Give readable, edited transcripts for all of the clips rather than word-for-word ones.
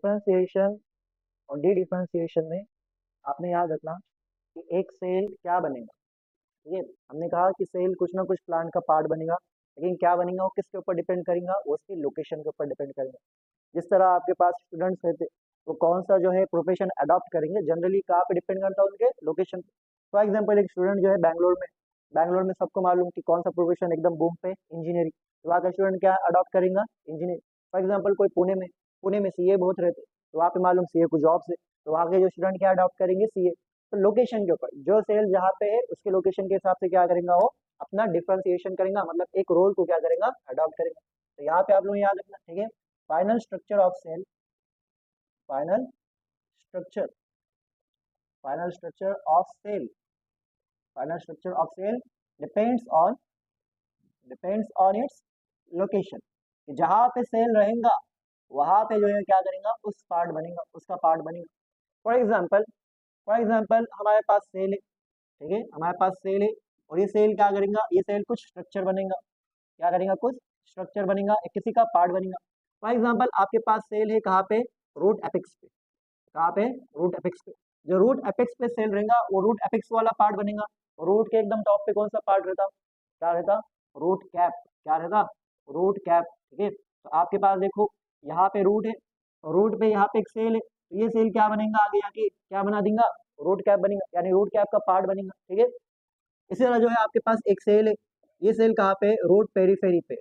Differentiation और D differentiation में आपने याद रखना कि एक सेल क्या बनेगा। ठीक है, हमने कहा कि सेल कुछ ना कुछ प्लांट का पार्ट बनेगा, लेकिन क्या बनेगा वो किसके ऊपर डिपेंड करेगा, वो उसकी लोकेशन के ऊपर डिपेंड करेगा। जिस तरह आपके पास स्टूडेंट्स रहते, वो कौन सा जो है प्रोफेशन अडॉप्ट करेंगे, जनरली कहाँ पे डिपेंड करता है, उनके लोकेशन। फॉर एग्जाम्पल एक स्टूडेंट जो है बैंगलोर में सबको मालूम कि कौन सा प्रोफेशन एकदम बूम पे, इंजीनियरिंग। तो वहाँ का स्टूडेंट क्या अडॉप्ट करेगा, इंजीनियर। फॉर एग्जाम्पल कोई पुणे में सीए बहुत रहते, तो वहाँ पे मालूम सीए को जॉब से, तो वहाँ के जो स्टूडेंट क्या अडॉप्ट करेंगे, सीए। तो लोकेशन के ऊपर जो सेल जहाँ पे है उसके लोकेशन के हिसाब से क्या करेगा, वो अपना डिफरेंशिएशन करेगा, मतलब एक रोल को क्या करेगा, अडॉप्ट करेगा। तो यहाँ पे आप लोग याद रखना, ठीक है। Final structure of cell, final structure final structure of cell final structure of cell depends on its location. जहाँ पे सेल रहेगा वहां पे जो है क्या करेगा, उस पार्ट बनेगा, उसका पार्ट बनेगा। फॉर एग्जाम्पल हमारे पास सेल है, ठीक है, हमारे पास सेल है, और ये सेल क्या करेगा, ये सेल कुछ स्ट्रक्चर बनेगा, क्या करेगा, कुछ स्ट्रक्चर बनेगा, एक किसी का पार्ट बनेगा। फॉर एग्जाम्पल आपके पास सेल है कहाँ पे, रूट एपिक्स पे। कहाँ पे, रूट एपिक्स पे। जो रूट एपिक्स पे सेल रहेगा वो रूट एपिक्स वाला पार्ट बनेगा। रूट के एकदम टॉप पे कौन सा पार्ट रहता, क्या रहता, रूट कैप। क्या रहता, रूट कैप। ठीक है, तो आपके पास देखो यहाँ पे रूट है, रूट पे यहाँ पे एक सेल है, तो ये सेल क्या बनेगा, आगे जाके क्या बना देगा, रूट कैप बनेगा, यानी रूट कैप का पार्ट बनेगा। ठीक है, इसी तरह जो है आपके पास एक सेल है, ये सेल कहाँ पे, रूट पेरीफेरी पे।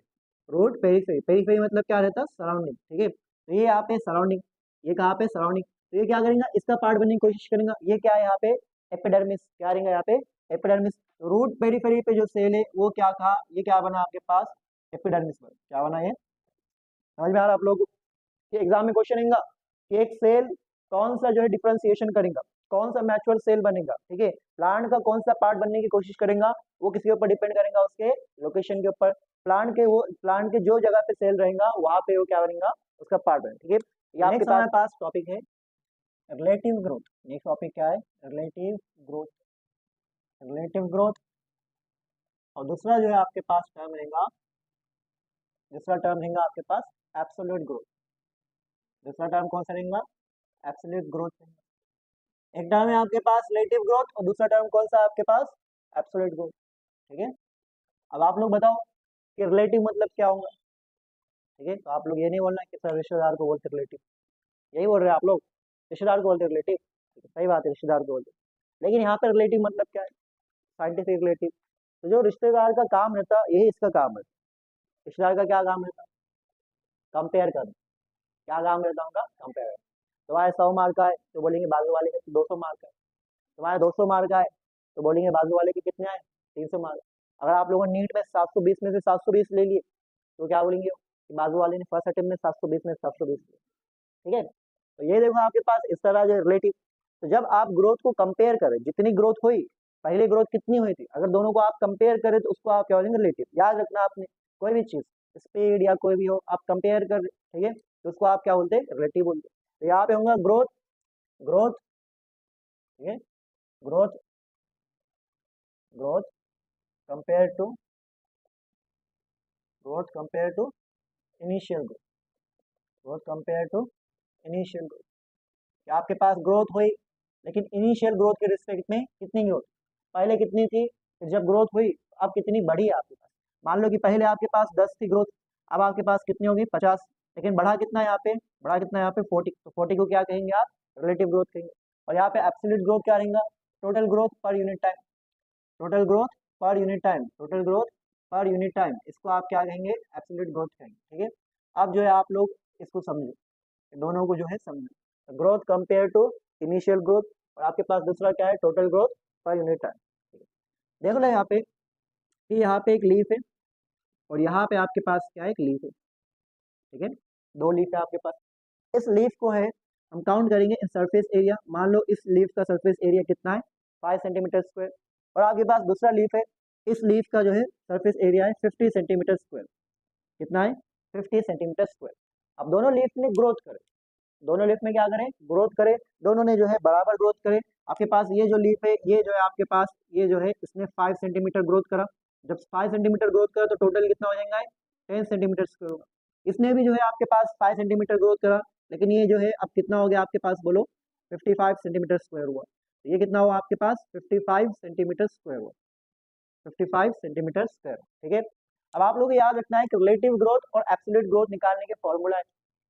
रूट पेरीफेरी, पेरीफेरी मतलब क्या रहता है, सराउंडिंग। ठीक है, तो ये यहाँ पे सराउंडिंग, ये कहाँ पे, सराउंडिंग। तो ये क्या करेगा, इसका पार्ट बनने की कोशिश करेगा। ये क्या है यहाँ पे, एपिडर्मिस। क्या रहेगा यहाँ पे, एपिडर्मिस। रूट पेरीफेरी पे जो सेल है वो क्या था, ये क्या बना आपके पास, एपिडर्मिस बना। क्या बना ये, समझ में आ रहा है आप लोगों को। एग्जाम में क्वेश्चन आएगा कि एक सेल कौन सा जो है डिफरेंशिएशन करेगा, कौन सा मैच्योर सेल बनेगा। ठीक है, प्लांट का कौन सा पार्ट बनने की कोशिश करेगा, वो किसके ऊपर डिपेंड करेगा, उसके लोकेशन के ऊपर। प्लांट के जो जगह पे सेल रहेगा वहां पे वो क्या बनेगा, उसका पार्ट बनेगा। ठीक है, ये आपके पास टॉपिक है रिलेटिव ग्रोथ। नेक्स्ट टॉपिक क्या है, रिलेटिव ग्रोथ। Relative growth. और दूसरा जो है आपके पास टर्म रहेगा, दूसरा टर्म रहेगा आपके पास एब्सोल्यूट ग्रोथ। दूसरा टर्म कौन सा रहेगा, एब्सोल्यूट ग्रोथ। एक टर्म है आपके पास रिलेटिव ग्रोथ, और दूसरा टर्म कौन सा है आपके पास, एब्सोल्यूट ग्रोथ। ठीक है, अब आप लोग बताओ कि रिलेटिव मतलब क्या होगा। ठीक है, तो आप लोग ये नहीं बोलना कि सर रिश्तेदार को बोलते रिलेटिव, यही बोल रहे हैं आप लोग, रिश्तेदार को बोलते रिलेटिव। सही बात है, रिश्तेदार को बोलते, लेकिन यहाँ पर रिलेटिव मतलब क्या है, साइंटिफिक रिलेटिव। तो जो रिश्तेदार का काम रहता है यही इसका काम है। रिश्तेदार का क्या काम रहता है, कंपेयर करना। क्या काम रहता है उनका, कंपेयर। तुम्हारे 100 मार्क का है तो बोलेंगे बाजू वाले के 200 मार्क का है। तुम्हारे 200 मार्क का है तो बोलेंगे बाजू वाले के कितने आए, 300 मार्क। अगर आप लोगों ने नीट में 720 में से 720 ले लिए तो क्या बोलेंगे कि बाजू वाले ने फर्स्ट अटेम्प्ट में 720 में 720 लिए। ठीक है, तो ये देखो आपके पास इस तरह जो रिलेटिव। तो जब आप ग्रोथ को कंपेयर करें, जितनी ग्रोथ हुई, पहले ग्रोथ कितनी हुई थी, अगर दोनों को आप कंपेयर करें तो उसको आप क्या बोलेंगे, रिलेटिव। याद रखना आपने, कोई भी चीज, स्पीड या कोई भी हो, आप कंपेयर कर, ठीक है, तो उसको आप क्या बोलते हैं, रिलेटिव बोलते हैं। तो यहाँ पे होगा ग्रोथ, ग्रोथ, ठीक है, growth, growth compare to growth compare to initial growth, growth compare to initial growth. आपके पास ग्रोथ हुई, लेकिन इनिशियल ग्रोथ के रिस्पेक्ट में कितनी ग्रोथ, पहले कितनी थी, फिर जब ग्रोथ हुई तो अब कितनी बढ़ी है आपके पास। मान लो कि पहले आपके पास 10 थी ग्रोथ, अब आपके पास कितनी होगी, 50। लेकिन बढ़ा कितना है यहाँ पे, बढ़ा कितना है यहाँ पे, 40। तो 40 को क्या कहेंगे आप, रिलेटिव ग्रोथ कहेंगे। और यहाँ पे एब्सोल्यूट ग्रोथ क्या रहेगा, total growth per unit time. Total growth per unit time, total growth per unit time, इसको आप क्या कहेंगे, एब्सोल्यूट ग्रोथ कहेंगे। ठीक है, अब जो है आप लोग इसको समझो, दोनों को जो है समझो, growth compare to initial growth, और आपके पास दूसरा क्या है, total growth per unit time. देखो ना यहाँ पे कि यहाँ पे एक लीफ है, और यहाँ पे आपके पास क्या है, एक लीफ है। ठीक है, दो लीफ है आपके पास। इस लीफ को है हम काउंट करेंगे इन सरफेस एरिया। मान लो इस लीफ का सरफेस एरिया कितना है, 5 सेंटीमीटर स्क्वायर। और आपके पास दूसरा लीफ है, इस लीफ का जो है सरफेस एरिया है 50 सेंटीमीटर स्क्वायर। कितना है, 50 सेंटीमीटर स्क्वायर। अब दोनों लीफ ने ग्रोथ करे, दोनों लीफ में क्या करें, ग्रोथ करे, दोनों ने जो है बराबर ग्रोथ करे। आपके पास ये जो लीफ है, ये जो है आपके पास, ये जो है इसने 5 सेंटीमीटर ग्रोथ करा। जब 5 सेंटीमीटर ग्रोथ करा तो टोटल कितना हो जाएगा, 10 सेंटीमीटर स्क्वायर होगा। इसने भी जो है आपके पास 5 सेंटीमीटर ग्रोथ करा, लेकिन ये जो है अब कितना हो गया आपके पास, बोलो 55 सेंटीमीटर स्क्वायर हुआ। तो ये कितना हुआ आपके पास, 55 सेंटीमीटर स्क्वायर हुआ, 55 सेंटीमीटर स्क्वायर। ठीक है, अब आप लोगों को याद रखना है कि रिलेटिव ग्रोथ और एब्सोल्यूट ग्रोथ निकालने के फॉर्मूला है।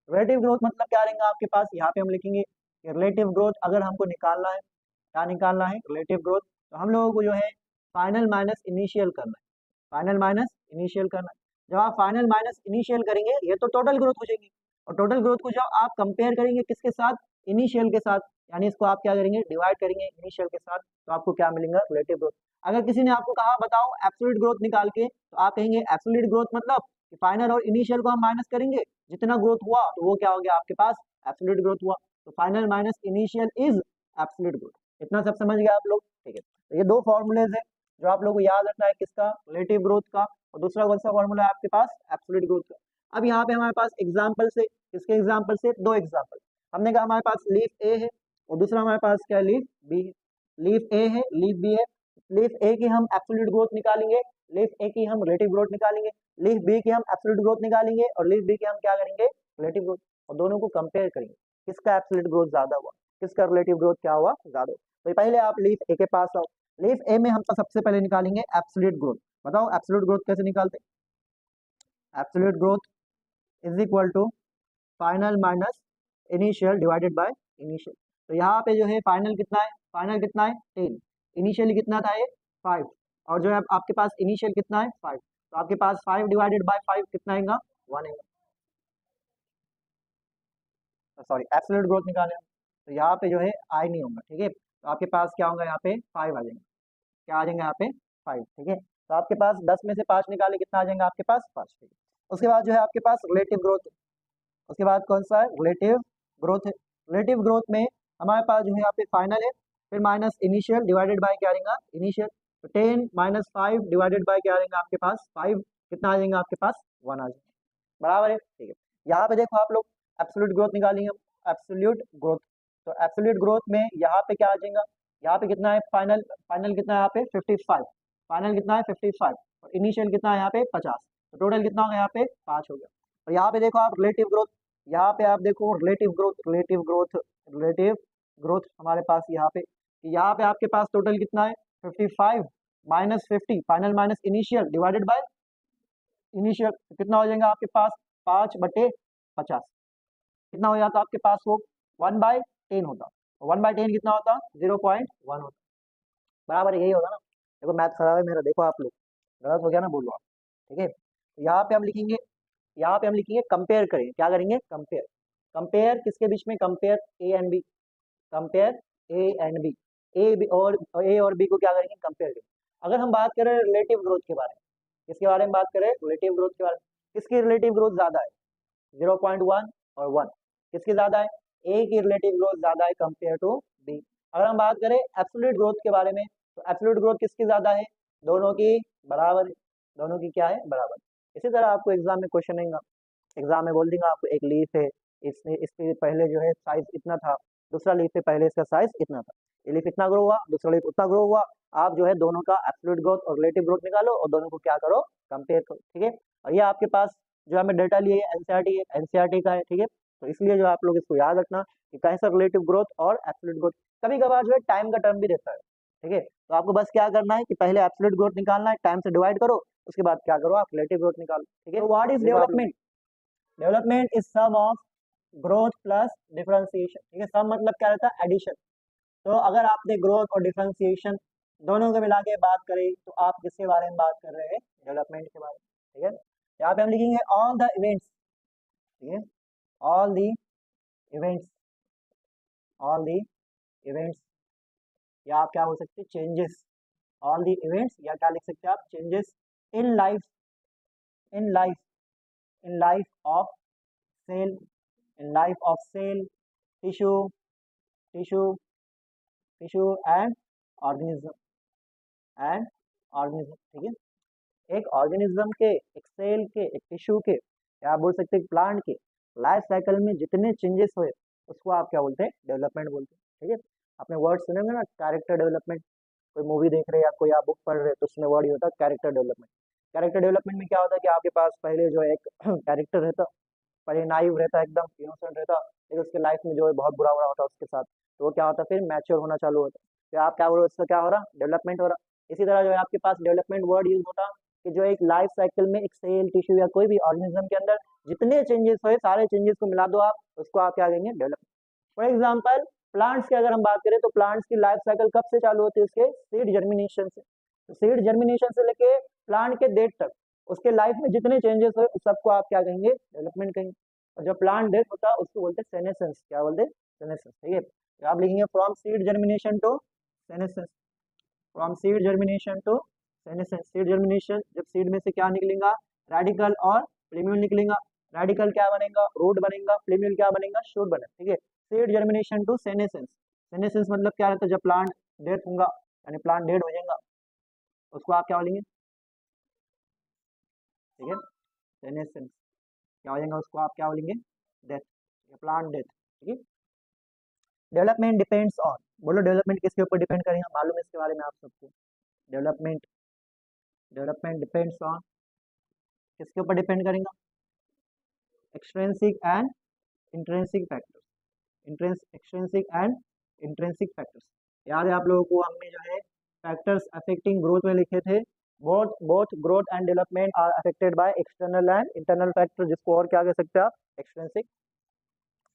रिलेटिव ग्रोथ मतलब क्या रहेगा आपके पास, यहाँ पे हम लिखेंगे कि रिलेटिव ग्रोथ अगर हमको निकालना है, क्या निकालना है, रिलेटिव ग्रोथ, तो हम लोगों को जो है फाइनल माइनस इनिशियल करना है, फाइनल माइनस इनिशियल करना है। जब आप फाइनल माइनस इनिशियल करेंगे ये तो टोटल ग्रोथ हो जाएगी, और टोटल ग्रोथ को जब आप कंपेयर करेंगे किसके साथ, इनिशियल के साथ, यानी इसको आप क्या करेंगे, डिवाइड करेंगे इनिशियल के साथ, तो आपको क्या मिलेगा, रिलेटिव ग्रोथ। अगर किसी ने आपको कहा बताओ एब्सोल्यूट ग्रोथ निकाल के, तो आप कहेंगे एब्सोल्यूट ग्रोथ मतलब फाइनल और इनिशियल को हम माइनस करेंगे, जितना ग्रोथ हुआ तो वो क्या हो गया आपके पास, एब्सोल्यूट ग्रोथ हुआ। तो final minus initial is absolute growth. इतना सब समझ गए आप लोग, ठीक है। तो ये दो फॉर्मूलेज है जो आप लोगों को याद रखना है, किसका, रिलेटिव ग्रोथ का, और दूसरा कौन सा फॉर्मूला है आपके पास, एब्सोल्यूट ग्रोथ का। अब यहाँ पे हमारे पास एग्जाम्पल से, किसके एग्जाम्पल से, दो एग्जाम्पल। हमने कहा हमारे पास लीफ ए है और दूसरा हमारे पास क्या है, लीफ बी है। लीफ ए है, लीफ बी है। लीफ ए की हम एब्सोल्यूट ग्रोथ निकालेंगे, लीफ ए की हम रिलेटिव ग्रोथ निकालेंगे, लीफ बी की हम एब्सोल्यूट ग्रोथ निकालेंगे, और लीफ बी की हम क्या करेंगे, रिलेटिव ग्रोथ, और दोनों को कंपेयर करेंगे किसका एब्सोल्यूट ग्रोथ ज्यादा हुआ, किसका रिलेटिव ग्रोथ क्या हुआ, ज्यादा। तो पहले आप लीफ ए के पास आओ। लीफ ए में हम सबसे पहले निकालेंगे एब्सोल्यूट ग्रोथ। बताओ एब्सोल्यूट ग्रोथ कैसे निकालते हैं, absolute growth is equal to final minus initial divided by initial. तो यहाँ पे जो है फाइनल कितना है, फाइनल कितना है 10, इनिशियली कितना था ये 5, और जो है आपके पास इनिशियल कितना है 5, तो आपके पास 5 डिवाइडेड बाय 5 कितना आएगा, 1 आएगा। सॉरी एब्सोल्यूट ग्रोथ निकाले हम, तो यहाँ पे जो है आई नहीं होगा, ठीक है। तो आपके पास क्या होगा, यहाँ पे 5 आ जाएंगे, क्या आ जाएंगे यहाँ पे 5, ठीक है। तो आपके पास 10 में से 5 निकाले कितना आ जाएगा आपके पास 5, ठीक है। उसके बाद जो है आपके पास रिलेटिव ग्रोथ, उसके बाद कौन सा है, रिलेटिव ग्रोथ है। रिलेटिव ग्रोथ में हमारे पास जो है यहाँ पे फाइनल है, फिर माइनस इनिशियल डिवाइडेड बाय क्या रहेगा, इनिशियल। तो 10 माइनस 5 डिवाइडेड बाय क्या रहेगा आपके पास 5, कितना आ जाएगा आपके पास 1 आ जाएगा, बराबर है, ठीक है। यहाँ पे देखो आप लोग एब्सोल्यूट ग्रोथ निकालेंगे हम, एब्सोल्यूट ग्रोथ। तो एब्सोल्यूट ग्रोथ में यहाँ पे क्या आ जाएगा, यहाँ पे कितना है फाइनल, फाइनल कितना है यहाँ पे 55, फाइनल कितना है 55, और इनिशियल कितना है यहाँ पे 50, तो टोटल कितना हो गया यहाँ पे 5 हो गया। और यहाँ पे देखो आप रिलेटिव ग्रोथ, यहाँ पे आप देखो relative growth, relative growth, relative growth हमारे पास यहाँ पे, यहाँ पे आपके पास टोटल कितना है 55 minus 50, final minus initial divided by initial, कितना हो जाएगा आपके पास 5/50, कितना हो जाता आपके पास वो 1/10 होता, 1/10 कितना होता 0.1 होता, बराबर यही होगा ना। देखो मैथ खराब है मेरा, देखो आप लोग गलत हो गया ना, बोलो आप, ठीक है। तो यहाँ पे हम लिखेंगे, यहाँ पे हम लिखेंगे कंपेयर करेंगे, क्या करेंगे, कंपेयर, कंपेयर किसके बीच में, compare A and B, compare A and B, A और बी को क्या करेंगे, कंपेयर करेंगे। अगर हम बात करें रिलेटिव ग्रोथ के बारे में, किसके बारे में बात करें, रिलेटिव ग्रोथ के बारे में, किसकी रिलेटिव ग्रोथ ज्यादा है, 0.1 और 1, किसकी ज्यादा है, ए की रिलेटिव ग्रोथ ज्यादा है कंपेयर टू बी। अगर हम बात करें एब्सोल्यूट ग्रोथ के बारे में, तो एब्सोल्यूट ग्रोथ किसकी ज्यादा है, दोनों की बराबर है, दोनों की क्या है, बराबर। इसी तरह आपको एग्जाम में क्वेश्चन आएगा, एग्जाम में बोल देंगे आपको एक लीफ है, इसने इसके पहले जो है साइज इतना था, दूसरा लीफ से पहले इसका साइज इतना था, ये लीफ इतना ग्रो हुआ, दूसरा लीफ उतना ग्रो हुआ। आप जो है दोनों का एब्सोल्यूट ग्रोथ और रिलेटिव ग्रोथ निकालो और दोनों को क्या करो, कंपेयर करो, ठीक है। और ये आपके पास जो हमें डेटा लिए एनसीईआरटी है, एनसीईआरटी का है, ठीक है। तो इसलिए जो आप लोग इसको याद रखना कि कैसा रिलेटिव ग्रोथ और एब्सोल्यूट ग्रोथ, कभी कभार जो है टाइम का टर्म भी रहता है, ठीक है। तो आपको बस क्या करना है कि पहले एब्सोल्यूट ग्रोथ निकालना है, टाइम से डिवाइड करो, उसके बाद क्या करो, आप रिलेटिव ग्रोथ निकालो, ठीक है। तो what is development, development is sum of growth plus differentiation, ठीक है। सम मतलब क्या रहता है, एडिशन। तो अगर आपने ग्रोथ और डिफरेंशिएशन दोनों को मिला के बात करें, तो आप किसके बारे में बात कर रहे हैं, डेवलपमेंट के बारे में, ठीक है। यहाँ पे हम लिखेंगे ऑल द इवेंट्स, ठीक है, all the events, all the events, या आप क्या बोल सकते हैं, चेंजेस, ऑल द इवेंट्स, या क्या लिख सकते हैं आप, changes in life, in life, in life of cell, in life of cell, tissue, tissue, tissue and organism, and organism, ठीक है। एक ऑर्गेनिज्म के, एक सेल के, एक टिश्यू के, या आप बोल सकते हैं प्लांट के लाइफ साइकिल में जितने चेंजेस हुए उसको आप क्या बोलते हैं, डेवलपमेंट बोलते हैं, ठीक है। आपने वर्ड सुनेंगे ना, कैरेक्टर डेवलपमेंट, कोई मूवी देख रहे हैं या कोई आप बुक पढ़ रहे हैं तो उसमें वर्ड ही होता है कैरेक्टर डेवलपमेंट। कैरेक्टर डेवलपमेंट में क्या होता है कि आपके पास पहले जो एक कैरेक्टर रहता, पर ये नाइव रहता है, एकदम इनोसेंट रहता, लेकिन उसके लाइफ में जो है बहुत बुरा बुरा होता है उसके साथ, तो वो क्या होता है फिर मैच्योर होना चालू होता है। फिर आप क्या बोल रहे हो, इससे क्या हो रहा, डेवलपमेंट हो रहा। इसी तरह जो है आपके पास डेवलपमेंट वर्ड यूज होता कि जो एक लाइफ साइकिल में एक सेल टिश्यू या कोई भी ऑर्गेनिज्म के अंदर जितने चेंजेस हुए सारे चेंजेस को मिला दो आप, उसको आप क्या कहेंगे, डेवलपमेंट। फॉर एग्जाम्पल प्लांट्स की अगर हम बात करें तो प्लांट्स की लाइफ साइकिल कब से चालू होती है, उसके सीड जर्मिनेशन से। तो सीड जर्मिनेशन से लेके प्लांट के डेथ तक उसके लाइफ में जितने चेंजेस हुए उस सबको आप क्या कहेंगे, डेवलपमेंट कहेंगे। और जब प्लांट डेथ होता है उसको बोलते हैं सेनेसेंस, क्या बोलते हैं, सेनेसेंस। ठीक है, तो आप लिखेंगे from seed germination to senescence, from seed germination to senescence. Seed germination, जब सीड में से क्या निकलेगा, रेडिकल और फ्लेम्यूल निकलेगा। रेडिकल क्या बनेगा, रूट बनेगा, फ्लेम्यूल क्या बनेगा, शूट बनेगा। ठीक है, seed germination to senescence. Senescence मतलब क्या रहता है, जब प्लांट डेथ होगा यानी प्लांट डेड हो जाएगा उसको आप क्या बोलेंगे, ठीक है, सेनेसेंस। क्या हो जाएगा उसको आप क्या बोलेंगे, डेथ, प्लांट डेथ। ठीक है, डेवलपमेंट डिपेंड्स ऑन, बोलो डेवलपमेंट किसके ऊपर डिपेंड करेगा, मालूम है इसके बारे में आप सबको। डेवलपमेंट, डेवलपमेंट डिपेंड्स ऑन, किसके ऊपर डिपेंड करेगा, extrinsic and intrinsic factors, extrinsic and intrinsic factors. याद है आप लोगों को, हमने जो है फैक्टर्स अफेक्टिंग ग्रोथ में लिखे थे, both both growth and development are affected by external and internal factor, जिसको और क्या कह सकते हैं आप, एक्सट्रिंसिक।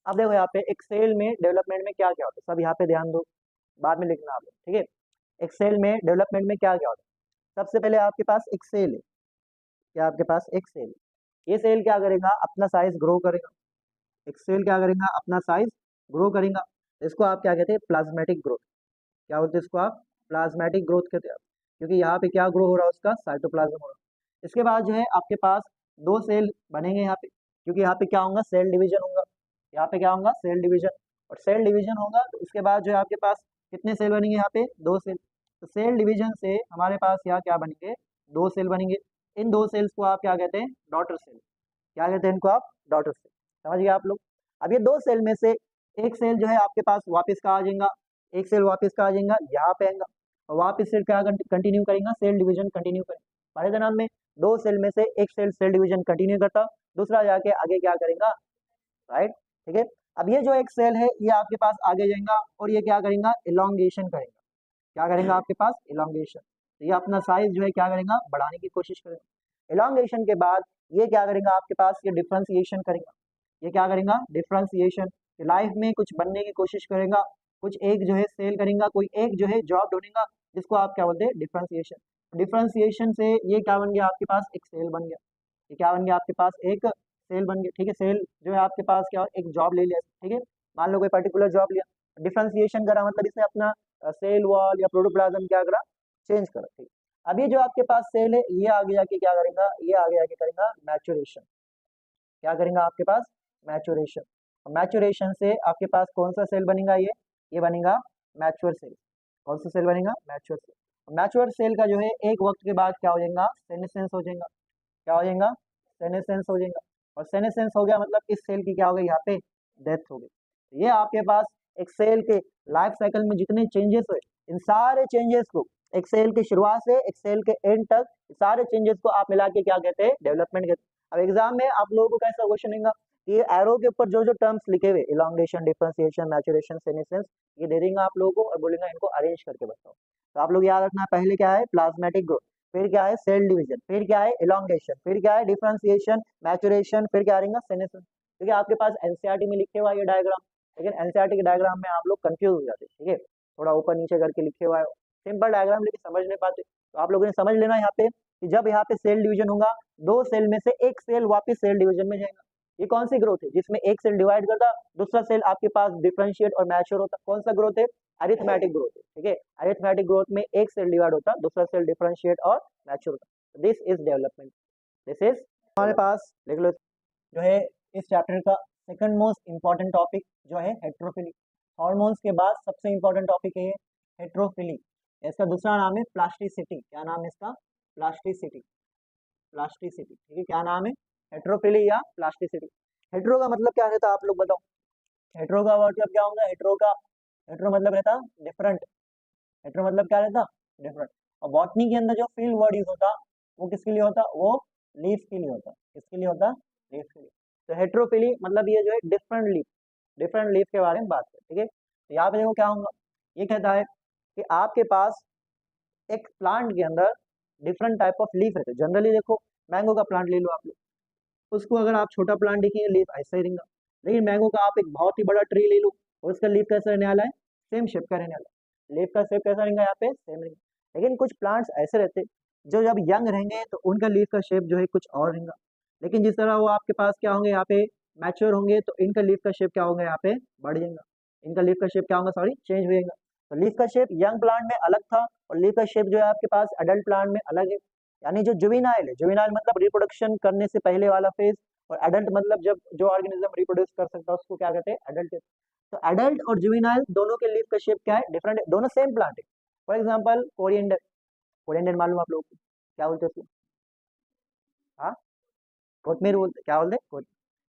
अब देखो यहाँ पे एक सेल में डेवलपमेंट में क्या क्या होता है, सब यहाँ पे ध्यान दो, बाद में लिखना आप लोग। ठीक है, एक सेल में डेवलपमेंट में क्या क्या होता है, सबसे पहले आपके पास एक सेल है, क्या आपके पास एक सेल है, ये सेल क्या करेगा, अपना साइज ग्रो करेगा। एक सेल क्या करेगा, अपना साइज ग्रो करेगा। इसको आप क्या कहते हैं, प्लाज्मेटिक ग्रोथ। क्या बोलते हैं इसको आप, प्लाज्मेटिक ग्रोथ कहते हैं आप, क्योंकि यहाँ पे क्या ग्रो हो रहा है, उसका साइटोप्लाज्म हो रहा है। इसके बाद जो है आपके पास दो सेल बनेंगे यहाँ पे, क्योंकि यहाँ पे क्या होगा, सेल डिवीजन होगा। यहाँ पे क्या होगा, सेल डिवीजन, और सेल डिवीजन होगा तो उसके बाद जो है आपके पास कितने सेल बनेंगे, यहाँ पे दो सेल। तो सेल डिवीजन से हमारे पास यहाँ क्या बनेंगे, दो सेल बनेंगे। इन दो सेल्स को आप क्या कहते हैं, डॉटर सेल। क्या कहते हैं इनको आप, डॉटर सेल। समझ गए आप लोग। अब ये दो सेल में से एक सेल जो है आपके पास वापस का आ जाएगा, एक सेल वापस का आ जाएगा यहाँ पे आएगा, और वापस से क्या कंटिन्यू करेगा, सेल डिवीजन कंटिन्यू करेगा। पहले दिनाम में दो सेल में से एक सेल सेल डिवीजन कंटिन्यू करता, दूसरा जाके आगे क्या करेगा, राइट। ठीक है, अब ये जो एक सेल है ये आपके पास आगे जाएगा और ये क्या करेगा, इलोंगेशन करेगा। क्या करेगा आपके पास, इलोंगेशन। तो ये अपना साइज जो है क्या करेगा, बढ़ाने की कोशिश करेगा। इलोंगेशन के बाद ये क्या करेगा आपके पास, ये डिफ्रेंसिएशन करेगा। ये क्या करेगा, डिफ्रेंसिएशन। लाइफ में कुछ बनने की कोशिश करेगा, कुछ एक जो है सेल करेगा, कोई एक जो है जॉब ढूंढेगा, जिसको आप क्या बोलते हैं, डिफ्रेंसिएशन। डिफ्रेंसिएशन से ये क्या बन गया आपके पास, एक सेल बन गया। ये क्या बन गया आपके पास, एक सेल बन गया। ठीक है, सेल जो है आपके पास क्या, एक जॉब ले लिया। ठीक है, मान लो कोई पर्टिकुलर जॉब लिया, डिफ्रेंसिएशन करा मतलब इसने अपना सेल वॉल या प्रोटोप्लाज्म क्या करा, चेंज करा। ठीक, अब ये जो आपके पास सेल है ये आगे जाके क्या करेगा, ये आगे जाके करेगा मैचुरेशन। क्या करेगा आपके पास, मैचुरेशन। मैचुरेशन से आपके पास कौन सा सेल बनेगा, ये बनेगा मैच्योर सेल। कौन सा सेल बनेगा, मैच्योर सेल। मैच्योर सेल का जो है एक वक्त के बाद क्या हो जाएगा, सेनेसेंस हो जाएगा। क्या हो जाएगा, सेनेसेंस हो जाएगा। और सेनेसेंस हो गया मतलब इस सेल की क्या हो गई, यहाँ पे डेथ हो गई। ये आपके पास एक सेल के लाइफ साइकिल में जितने चेंजेस हुए, इन सारे चेंजेस को एक सेल की शुरुआत से एक सेल के एंड तक सारे चेंजेस को आप मिला के क्या कहते हैं, डेवलपमेंट कहते हैं। अब एग्जाम में आप लोगों को कैसा क्वेश्चन आएगा, ये एरो के ऊपर जो जो टर्म्स लिखे हुए, इलोंगेशन, डिफरेंशिएशन, मैचुरेशन, सेनेसेंस, ये दे देंगे आप लोगों को और बोलेंगे इनको अरेंज करके बताओ। तो आप लोग याद रखना, पहले क्या है, प्लाज्मेटिक ग्रोथ, फिर क्या है, सेल डिवीजन, फिर क्या है, इलोंगेशन, फिर क्या है, डिफरेंशिएशन, मैचुरेशन, फिर क्या आएगा, सेनेसेंस। देखिए आपके पास एनसीईआरटी में लिखे हुआ ये डायग्राम, लेकिन एनसीईआरटी के डायग्राम में आप लोग कंफ्यूज हो जाते हैं। ठीक है, थोड़ा ऊपर नीचे करके लिखे हुआ है, सिंपल डायग्राम लेकिन समझ नहीं पाते। तो आप लोगों ने समझ लेना यहाँ पे कि जब यहाँ पे सेल डिवीजन होगा, दो सेल में से एक सेल वापस सेल डिवीजन में जाएगा। ये कौन सी ग्रोथ है, जिसमें एक सेल डिवाइड करता, दूसरा सेल आपके पास डिफरेंशिएट और मैच्योर होता, कौन सा ग्रोथ है, अरिथमेटिक ग्रोथ है। ठीक है, अरिथमेटिक ग्रोथ में एक सेल डिवाइड होता, दूसरा सेल डिफरेंशिएट और मैच्योर होता। This is development, this is हमारे पास देख लो जो है इस चैप्टर का सेकंड मोस्ट इंपॉर्टेंट टॉपिक जो है हेट्रोफिली। हार्मोन्स के बाद सबसे इंपॉर्टेंट टॉपिक है हेट्रोफिली। इसका दूसरा नाम है प्लास्टिसिटी। क्या नाम है इसका, प्लास्टिसिटी, प्लास्टिसिटी। ठीक है, क्या नाम है, हेट्रोफिली या प्लास्टिसिटी। हेट्रो का मतलब क्या रहता है आप लोग बताओ, हेट्रो का मतलब क्या होगा, हेट्रो का, हेट्रो मतलब रहता डिफरेंट, हेट्रो मतलब क्या रहता, डिफरेंट। और बॉटनी के अंदर जो फील्ड वर्ड यूज होता वो किसके लिए होता, वो लीफ के लिए होता, किसके लिए होता, लीफ के लिए। तो हेट्रोफिली मतलब ये जो है डिफरेंट लीफ के बारे में बात है, ठीक है। तो यहाँ पे देखो क्या होगा, ये कहता है कि आपके पास एक प्लांट के अंदर डिफरेंट टाइप ऑफ लीफ रहते हैं। जनरली देखो मैंगो का प्लांट ले लो आप लोग, उसको अगर आप छोटा प्लांट देखेंगे लीफ ऐसा ही रहेगा, लेकिन मैंगो का आप एक बहुत ही बड़ा ट्री ले लो और उसका लीफ कैसा रहने वाला है, सेम शेप का रहने वाला है। लीफ का शेप कैसा रहेगा यहाँ पे, सेम रहेगा। लेकिन कुछ प्लांट्स ऐसे रहते हैं जो जब यंग रहेंगे तो उनका लीफ का शेप जो है कुछ और रहेगा, लेकिन जिस तरह वो आपके पास क्या होंगे यहाँ पे मैच्योर होंगे तो इनका लीफ का शेप क्या होगा यहाँ पे बढ़ जाएगा, इनका लीफ का शेप क्या होगा, सॉरी चेंज हो जाएगा। तो लीफ का शेप यंग प्लांट में अलग था और लीफ का शेप जो है आपके पास एडल्ट प्लांट में अलग है। यानी जो जुवेनाइल है, जुवेनाइल मतलब रिप्रोडक्शन करने से पहले वाला फेज, और एडल्ट मतलब जब जो ऑर्गेनिज्म रिप्रोड्यूस कर सकता है उसको क्या कहते हैं, एडल्ट। तो एडल्ट और जुवेनाइल दोनों के लीफ का शेप क्या है, डिफरेंट है, दोनों सेम प्लांट है। फॉर एग्जांपल कोरिएंडर, कोरिएंडर मालूम आप लोगों को क्या बोलते हैं उसको, हाँ कोथमीर बोलते, क्या बोलते हैं,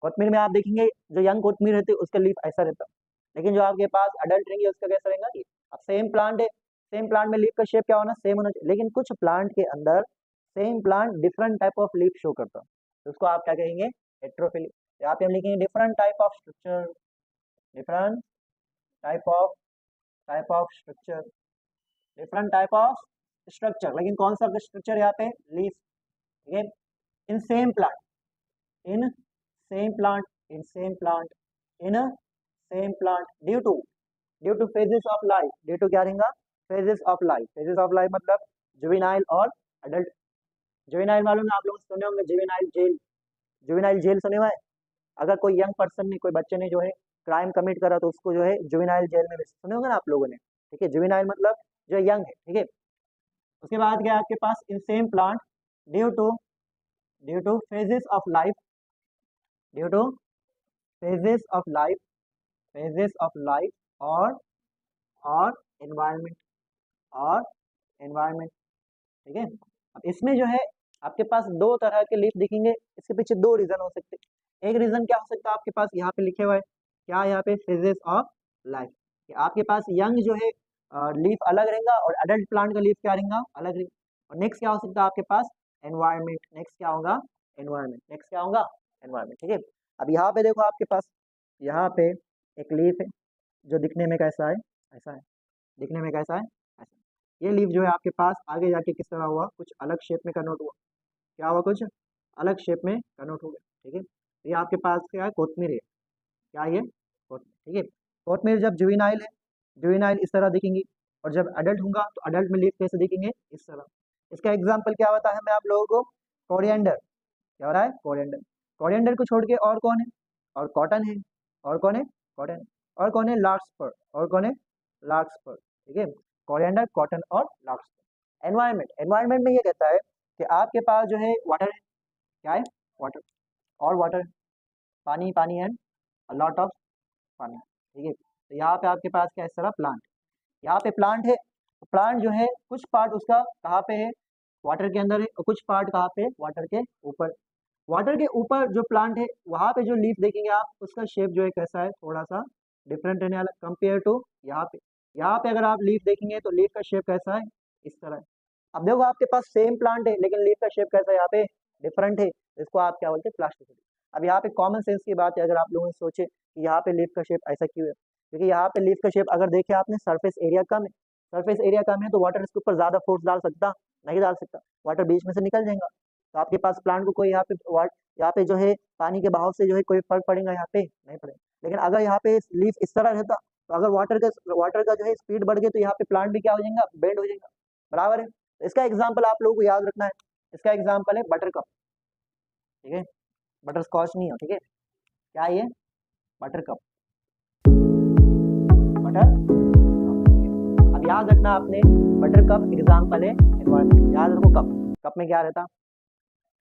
कोथमीर में आप देखेंगे जो यंग कोथमीर रहती है उसका लीफ ऐसा रहता है, लेकिन जो आपके पास अडल्ट रहेंगे उसका कैसा रहेगा, ये अब सेम प्लांट है, सेम प्लांट में लीफ का शेप क्या होना, सेम होना चाहिए, लेकिन कुछ प्लांट के अंदर same plant different type of leaf show करता है, तो उसको आप क्या कहेंगे, हेट्रोफिली। यहाँ पे हम लिखेंगे different type of structure, different type of structure, different type of structure, लेकिन कौन सा स्ट्रक्चर यहाँ पे, लीफ, ठीक है। In same plant, in same plant, in same plant, in same plant, due to phases of life, due to क्या रहेगा, phases of life, phases of life मतलब जुवेनाइल और अडल्ट। जुवेनाइल मालूम है आप लोग सुने होंगे, जुवेनाइल जेल, जुवेनाइल जेल सुने हुआ है। अगर कोई यंग पर्सन ने, कोई बच्चे ने जो है क्राइम कमिट करा तो उसको जो है जुवेनाइल जेल में सुने होंगे ना आप लोगों ने, ठीक है। जुवेनाइल मतलब जो यंग है, ठीक है। उसके बाद क्या आपके पास, in same plant, due to phases of life, due to phases of life, phases of life और एनवायरमेंट, और एनवायरमेंट, ठीक है। अब इसमें जो है आपके पास दो तरह के लीफ दिखेंगे, इसके पीछे दो रीजन हो सकते हैं। एक रीजन क्या हो सकता है, आपके पास यहाँ पे लिखे हुआ है क्या, यहाँ पे फेजेस ऑफ लाइफ, कि आपके पास यंग जो है लीफ अलग रहेगा और अडल्ट प्लांट का लीफ क्या रहेगा, अलग रहेगा। और नेक्स्ट क्या हो सकता है आपके पास, एनवायरमेंट, नेक्स्ट क्या होगा, एनवायरमेंट, नेक्स्ट क्या होगा, एनवायरमेंट, ठीक है। अब यहाँ पे देखो आपके पास यहाँ पे एक लीफ है जो दिखने में कैसा है, ऐसा है, दिखने में कैसा है, ऐसा। ये लीफ जो है आपके पास आगे जाके किस तरह हुआ, कुछ अलग शेप में कन्वर्ट हुआ, क्या हुआ, कुछ अलग शेप में कन्वर्ट हो गया, ठीक है। तो ये आपके पास क्या है, कोथमीर है, क्या ये, कोथमीर, ठीक है। कोथमीर जब जुवेनाइल है, जुवेनाइल इस तरह दिखेंगी, और जब अडल्ट होगा तो अडल्ट में लीफ कैसे दिखेंगे, इस तरह। इसका एग्जाम्पल क्या होता है मैं आप लोगों को, कोरिएंडर, क्या हो रहा है, कोरिएंडर, कोरिएंडर को छोड़ के और कौन है, और कॉटन है, और कौन है, कॉटन, और कौन है, लार्कस्पर, और कौन है, लार्कस्पर, ठीक है। कोरिएंडर, कॉटन और लार्कस्पर। एनवायरनमेंट, एनवायरनमेंट में ये कहता है कि आपके पास जो है वाटर है, क्या है, वाटर, और वाटर, पानी, पानी एंड लॉट ऑफ पानी, ठीक है। तो यहाँ पे आपके पास क्या है, इस तरह प्लांट, यहाँ पे प्लांट है, प्लांट जो है कुछ पार्ट उसका कहाँ पे है, वाटर के अंदर है, और कुछ पार्ट कहाँ पे, वाटर के ऊपर। वाटर के ऊपर जो प्लांट है वहाँ पे जो लीफ देखेंगे आप, उसका शेप जो है कैसा है, थोड़ा सा डिफरेंट रहने वाला कंपेयर टू यहाँ पे। यहाँ पे अगर आप लीफ देखेंगे तो लीफ का शेप कैसा है, इस तरह है। अब देखो आपके पास सेम प्लांट है लेकिन लीफ का शेप कैसा है, यहाँ पे डिफरेंट है, इसको आप क्या बोलते हैं, प्लास्टिसिटी। अब यहाँ पे कॉमन सेंस की बात है, अगर आप लोगों ने सोचे कि यहाँ पे लीफ का शेप ऐसा क्यों है, क्योंकि यहाँ पे लीफ का शेप अगर देखे आपने, सरफेस एरिया कम है, सरफेस एरिया कम है तो वाटर इसके ऊपर ज्यादा फोर्स डाल सकता, नहीं डाल सकता, वाटर बीच में से निकल जाएगा। तो आपके पास प्लांट को कोई यहाँ पे जो है पानी के बहाव से जो है कोई फर्क पड़ेगा, यहाँ पे नहीं पड़ेगा। लेकिन अगर यहाँ पे लीफ इस तरह रहता तो अगर वाटर का जो है स्पीड बढ़ गई तो यहाँ पे प्लांट भी क्या हो जाएगा, बेंड हो जाएगा, बराबर है। तो इसका एग्जाम्पल आप लोगों को याद रखना है, इसका एग्जाम्पल है बटर कप, ठीक है, बटर स्कॉच नहीं हो, ठीक है, क्या ये, बटर कप, बटर, अब याद रखना आपने, बटर कप एग्जाम्पल है एनवायरमेंट, याद रखो कप, कप में क्या रहता,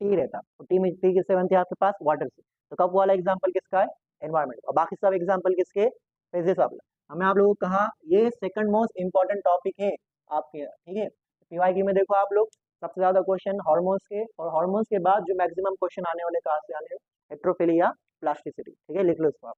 टी रहता, तो टी किससे बनती है आपके पास, वाटर से। तो कप वाला एग्जाम्पल किसका है, एनवायरमेंट, और बाकी सब एग्जाम्पल किसके, फेजेस वाला। हमने आप लोगों को कहा ये सेकंड मोस्ट इंपॉर्टेंट टॉपिक है आपके, ठीक है। पीवाईक्यू में देखो आप लोग सबसे ज्यादा क्वेश्चन हार्मोन्स के, और हार्मोन्स के बाद जो मैक्सिमम क्वेश्चन आने वाले कहाँ से आने, हेट्रोफिली या प्लास्टिसिटी, ठीक है, लिख लो इसको आप।